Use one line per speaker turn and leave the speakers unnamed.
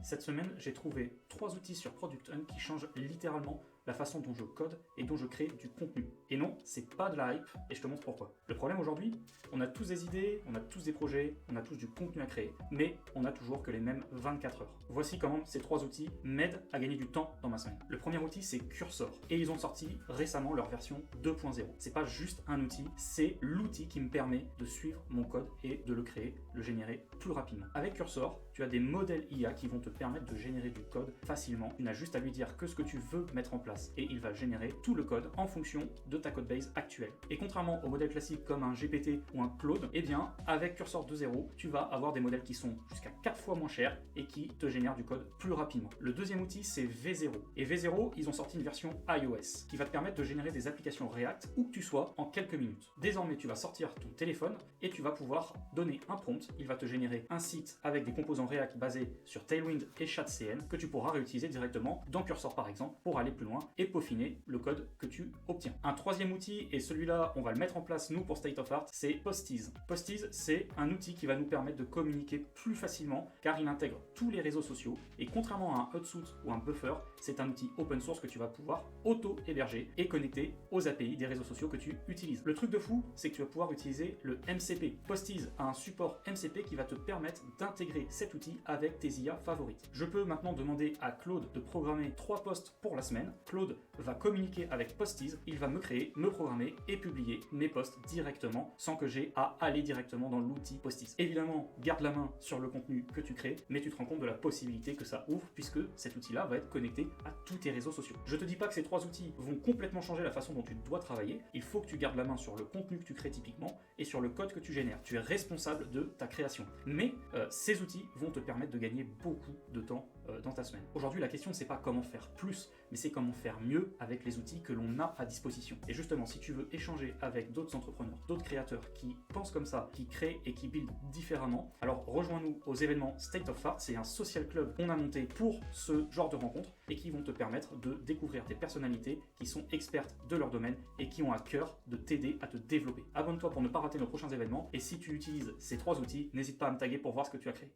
Cette semaine, j'ai trouvé 3 outils sur Product Hunt qui changent littéralement la façon dont je code et dont je crée du contenu. Et non, c'est pas de la hype, et je te montre pourquoi. Le problème aujourd'hui, on a tous des idées, on a tous des projets, on a tous du contenu à créer, mais on a toujours que les mêmes 24 heures. Voici comment ces 3 outils m'aident à gagner du temps dans ma semaine. Le premier outil, c'est Cursor, et ils ont sorti récemment leur version 2.0. C'est pas juste un outil, c'est l'outil qui me permet de suivre mon code et de le créer, le générer plus rapidement. Avec Cursor, tu as des modèles IA qui vont te permettre de générer du code facilement. Tu n'as juste à lui dire que ce que tu veux mettre en place et il va générer tout le code en fonction de ta codebase actuelle. Et contrairement aux modèles classiques comme un GPT ou un Claude, eh bien avec Cursor 2.0, tu vas avoir des modèles qui sont jusqu'à 4 fois moins chers et qui te génèrent du code plus rapidement. Le deuxième outil, c'est V0. Et V0, ils ont sorti une version iOS qui va te permettre de générer des applications React où que tu sois en quelques minutes. Désormais, tu vas sortir ton téléphone et tu vas pouvoir donner un prompt. Il va te générer un site avec des composants React basés sur Tailwind et ShadCN que tu pourras réutiliser directement dans Cursor par exemple pour aller plus loin et peaufiner le code que tu obtiens. Un troisième outil, et celui-là on va le mettre en place nous pour State of Art, c'est Postiz. Postiz, c'est un outil qui va nous permettre de communiquer plus facilement car il intègre tous les réseaux sociaux et contrairement à un Hotsuite ou un Buffer, c'est un outil open source que tu vas pouvoir auto-héberger et connecter aux API des réseaux sociaux que tu utilises. Le truc de fou, c'est que tu vas pouvoir utiliser le MCP. Postiz a un support MCP qui va te permettre d'intégrer cet outil avec tes IA favorites. Je peux maintenant demander à Claude de programmer 3 posts pour la semaine. Claude va communiquer avec Postiz, il va me créer, me programmer et publier mes posts directement sans que j'ai à aller directement dans l'outil Postiz. Évidemment, garde la main sur le contenu que tu crées, mais tu te rends compte de la possibilité que ça ouvre puisque cet outil-là va être connecté à tous tes réseaux sociaux. Je te dis pas que ces 3 outils vont complètement changer la façon dont tu dois travailler, il faut que tu gardes la main sur le contenu que tu crées typiquement et sur le code que tu génères. Tu es responsable de ta création. Mais ces outils vont te permettre de gagner beaucoup de temps dans ta semaine. Aujourd'hui, la question, c'est pas comment faire plus, mais c'est comment faire mieux avec les outils que l'on a à disposition. Et justement, si tu veux échanger avec d'autres entrepreneurs, d'autres créateurs qui pensent comme ça, qui créent et qui buildent différemment, alors rejoins-nous aux événements State of Art. C'est un social club qu'on a monté pour ce genre de rencontres et qui vont te permettre de découvrir des personnalités qui sont expertes de leur domaine et qui ont à cœur de t'aider à te développer. Abonne-toi pour ne pas rater nos prochains événements et si tu utilises ces 3 outils, n'hésite pas à me taguer pour voir ce que tu as créé.